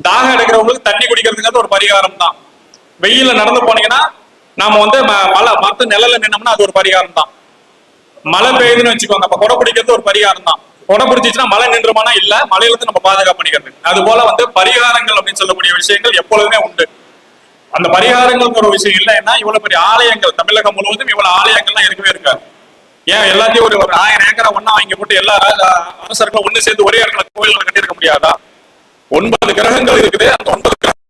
தாகம் எடுக்கிறவங்களுக்கு தண்ணி குடிக்கிறதுங்கிறது ஒரு பரிகாரம் தான். வெயில நடந்து போனீங்கன்னா நாம வந்து மத்த நிழல்ல நின்னோம்னா அது ஒரு பரிகாரம் தான். மழை பெய்யுதுன்னு வச்சுக்கோங்க, அப்ப கொடை பிடிக்கிறது ஒரு பரிகாரம் தான். கொடை பிடிச்சிச்சுன்னா மழை நின்றுமானா இல்ல, மழையில இருந்து நம்ம பாதுகாப்பு பண்ணிக்கிறது. அது போல வந்து பரிகாரங்கள் அப்படின்னு சொல்லக்கூடிய விஷயங்கள் எப்பொழுதுமே உண்டு. அந்த பரிகாரங்கள் ஒரு விஷயம் இல்லைன்னா இவ்வளவு பெரிய ஆலயங்கள் தமிழகம் முழுவதும் இவ்வளவு ஆலயங்கள்லாம் இருக்கவே இருக்காது. ஏன் எல்லாத்தையும் ஒரு 1000 ஏக்கரை ஒன்னா வாங்கி போட்டு எல்லா அரசர்களும் ஒண்ணு சேர்ந்து ஒரே இடத்துல கோயில்களை கட்டியிருக்க முடியாதா? 9 கிரகங்கள் இருக்குது. அந்த 9 கிரகம்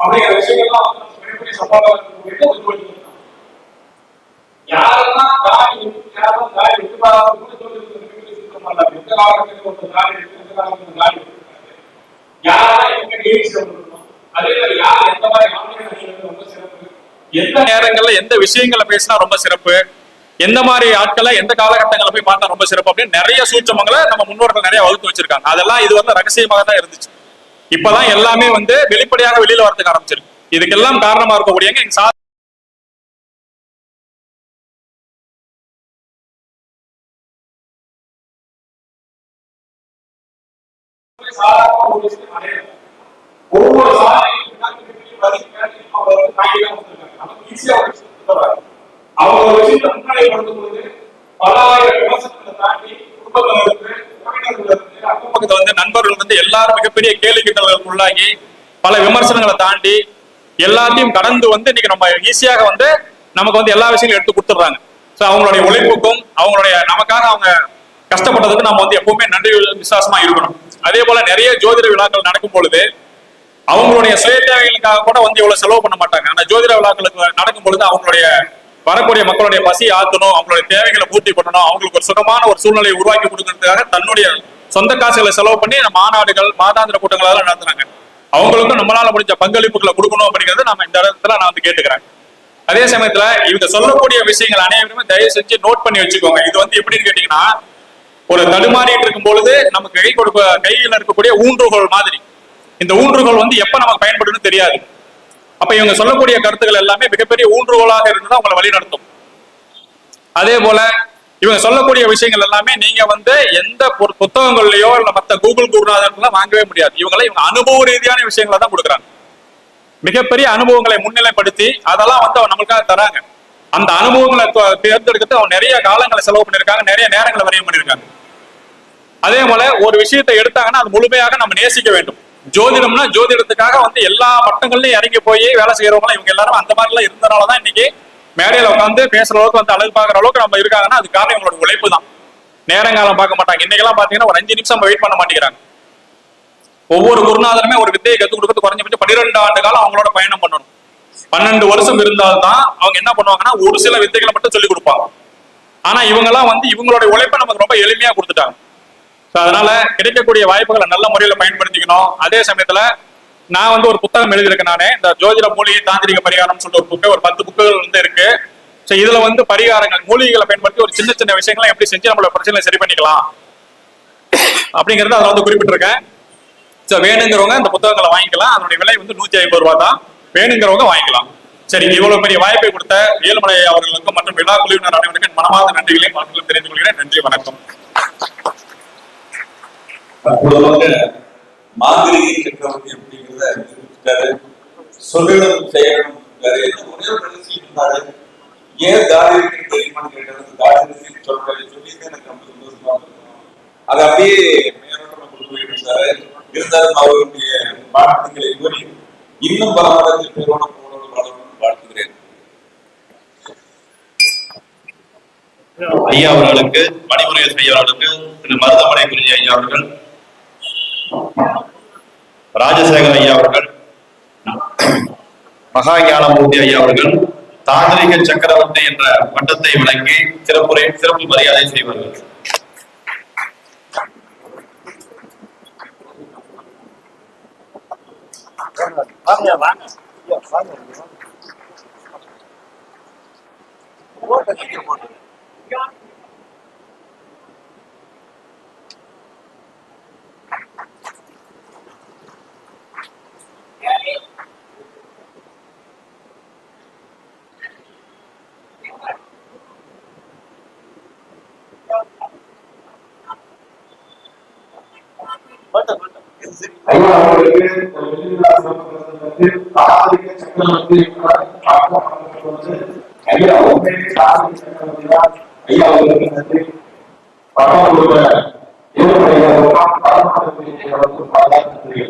அப்படிங்கிற விஷயங்கள்லாம் மிகப்பெரிய சவாலாக யாரெல்லாம் தாடி விட்டு எந்த நேரங்கள்ல எந்த விஷயங்களை பேசினா ரொம்ப சிறப்பு, எந்த மாதிரி ஆட்களை எந்த காலகட்டங்களை போய் பார்த்தா ரொம்ப சிறப்பு அப்படின்னு நிறைய சூட்சமங்களை நம்ம முன்னோர்கள் நிறைய வகுத்து வச்சிருக்காங்க. அதெல்லாம் இது வந்து ரகசியமாக தான் இருந்துச்சு. இப்பதான் எல்லாமே வந்து வெளிப்படையாக வெளியில வரதுக்கு ஆரம்பிச்சிருக்கு. இதுக்கெல்லாம் காரணமா இருக்கக்கூடியவங்க எங்க ஒவ்வொரு அவங்க ஒரு விஷயத்தை முன்னிலைப்படுத்தும் பொழுது பலாயிரம் விமர்சனங்களை தாண்டி குடும்பத்தில் வந்து நண்பர்கள் வந்து எல்லாரும் மிகப்பெரிய கேள்விகளுக்கு உள்ளாகி பல விமர்சனங்களை தாண்டி எல்லாத்தையும் கடந்து வந்து இன்னைக்கு நம்ம ஈஸியாக வந்து நமக்கு வந்து எல்லா விஷயங்களும் எடுத்து கொடுத்துடுறாங்க. ஸோ அவங்களுடைய உழைப்புக்கும் அவங்களுடைய நமக்காக அவங்க கஷ்டப்பட்டதுக்கு நம்ம வந்து எப்பவுமே நன்றி விசுவாசமா இருக்கணும். அதே போல நிறைய ஜோதிட விழாக்கள் நடக்கும் பொழுது அவங்களுடைய சுய தேவைகளுக்காக கூட வந்து இவ்வளவு செலவு பண்ண மாட்டாங்க. ஆனா ஜோதிட விழாக்களுக்கு நடக்கும் பொழுது அவங்களுடைய வரக்கூடிய மக்களுடைய பசி ஆத்தணும், அவங்களுடைய தேவைகளை பூர்த்தி பண்ணணும், அவங்களுக்கு ஒரு சுகமான ஒரு சூழ்நிலையை உருவாக்கி கொடுக்கறதுக்காக தன்னுடைய சொந்த காசுகளை செலவு பண்ணி மாநாடுகள் மாதாந்திர கூட்டங்கள் எல்லாம் நடத்துறாங்க. அவங்களுக்கும் நம்மளால முடிஞ்ச பங்களிப்புகளை கொடுக்கணும் அப்படிங்கிறது நம்ம இந்த இடத்துல நான் வந்து கேட்டுக்கிறேன். அதே சமயத்துல இவங்க சொல்லக்கூடிய விஷயங்கள் அனைவருமே தயவு செஞ்சு நோட் பண்ணி வச்சுக்கோங்க. இது வந்து எப்படின்னு கேட்டீங்கன்னா, ஒரு தடுமாறிட்டு இருக்கும் பொழுது நமக்கு கையில் இருக்கக்கூடிய ஊன்றுகோல் மாதிரி. இந்த ஊன்றுகோல் வந்து எப்ப நமக்கு பயன்படுன்னு தெரியாது. அப்ப இவங்க சொல்லக்கூடிய கருத்துக்கள் எல்லாமே மிகப்பெரிய ஊன்றுகோலாக இருந்தா உங்களை வழி நடத்தும். அதே போல இவங்க சொல்லக்கூடிய விஷயங்கள் எல்லாமே நீங்க வந்து எந்த புத்தகங்கள்லயோ இல்ல மத்த கூகுள் குருநாதர்கள வாங்கவே முடியாது. இவங்க அனுபவ ரீதியான விஷயங்களை தான் கொடுக்குறாங்க. மிகப்பெரிய அனுபவங்களை முன்னிலைப்படுத்தி அதெல்லாம் வந்து அவங்க நம்மளுக்காக தராங்க. அந்த அனுபவங்களை தேர்ந்தெடுக்கிறது அவங்க நிறைய காலங்களை செலவு பண்ணிருக்காங்க, நிறைய நேரங்களை வரையும் பண்ணிருக்காங்க. அதே போல ஒரு விஷயத்தை எடுத்தாங்கன்னா அது முழுமையாக நம்ம நேசிக்க வேண்டும். ஜோதிடம்னா ஜோதிடத்துக்காக வந்து எல்லா மட்டங்கள்லயும் இறங்கி போய் வேலை செய்யறவங்க இவங்க எல்லாரும் அந்த மாதிரி எல்லாம் இருந்தனாலதான் இன்னைக்கு மேடையில உட்காந்து பேசுற அளவுக்கு வந்து அழகு பாக்குற அளவுக்கு நம்ம இருக்காங்கன்னா அது காரணம் இவங்களோட உழைப்பு தான். நேரங்காலம் பார்க்க மாட்டாங்க. இன்னைக்கெல்லாம் பாத்தீங்கன்னா ஒரு 5 நிமிஷம் வெயிட் பண்ண மாட்டேங்கிறாங்க. ஒவ்வொரு குருநாதருமே ஒரு வித்தையை கத்துக் கொடுக்கறது குறைஞ்சபட்சம் 12 ஆண்டு காலம் அவங்களோட பயணம் பண்ணணும். 12 வருஷம் இருந்தால்தான் அவங்க என்ன பண்ணுவாங்கன்னா ஒரு சில வித்தைகளை மட்டும் சொல்லிக் கொடுப்பாங்க. ஆனா இவங்க எல்லாம் வந்து இவங்களுடைய உழைப்பை நமக்கு ரொம்ப எளிமையா கொடுத்துட்டாங்க. அதனால கிடைக்கக்கூடிய வாய்ப்புகளை நல்ல முறையில பயன்படுத்திக்கணும். அதே சமயத்துல நான் வந்து ஒரு புத்தகம் எழுதியிருக்கேன். நானே இந்த ஜோதிட மூலிகை தாந்திரிக பரிகாரம் சொல்ற ஒரு புக்கு, ஒரு 10 புக்குகள் வந்து இருக்கு. ஸோ இதுல வந்து பரிகாரங்கள் மூலிகைகளை பயன்படுத்தி ஒரு சின்ன சின்ன விஷயங்களை எப்படி செஞ்சு நம்மளோட பிரச்சனை சரி பண்ணிக்கலாம் அப்படிங்கறத அதை வந்து குறிப்பிட்டிருக்கேன். ஸோ வேணுங்கிறவங்க இந்த புத்தகங்களை வாங்கிக்கலாம். அதனுடைய விலை வந்து 150 ரூபாய் தான். வேணுங்கிறவங்க வாங்கிக்கலாம். சரி, இவ்வளவு பெரிய வாய்ப்பை கொடுத்த ஏழுமலை அவர்களுக்கும் மற்றும் விழா குழுவினர் அனைவருக்கும் மனமார்ந்த நன்றிகளையும் வாழ்த்துக்களும் தெரிந்து கொள்கிறேன். நன்றி, வணக்கம். அற்புதமாக மாந்திரிகை சக்கரவர்த்தி அப்படிங்கிறத சொல்லணும் செய்யணும் ஒரே இருந்தாரு. ஏன் தாரிக்கு தெரியுமான்னு கேட்டது தாரிக்கு சொல்றாரு சொல்லி எனக்கு ரொம்ப சந்தோஷமா இருக்கும். அது அப்படியே மேலோட்டமா கொண்டு போயிட்டு இருந்தாரு. இருந்தாலும் அவருடைய பாடங்களை கூறி இன்னும் பல மடத்தில் பேரோட போனோடு வளரணும்னு வாழ்த்துகிறேன். ஐயா அவர்களுக்கு, பணிமுறை ஐயா அவர்களுக்கு, திரு மருதமலை குருஜி ஐயா அவர்கள், ராஜசேகர் ஐயா அவர்கள், மகா ஞானமூர்த்தி ஐயா அவர்கள் தாந்திரிக சக்கரவர்த்தி என்ற பட்டத்தை வழங்கி சிறப்பு மரியாதை செய்வார்கள். ஐயா அவர்களுக்கு தாதிரிக சக்கரவர்த்தி ஐயா உண்மையிலே தாதிரிக சக்கரவர்த்தி தான். ஐயா அவர்களுக்கு நன்றி. பணம் கொடுத்த இவருடைய பாராட்டு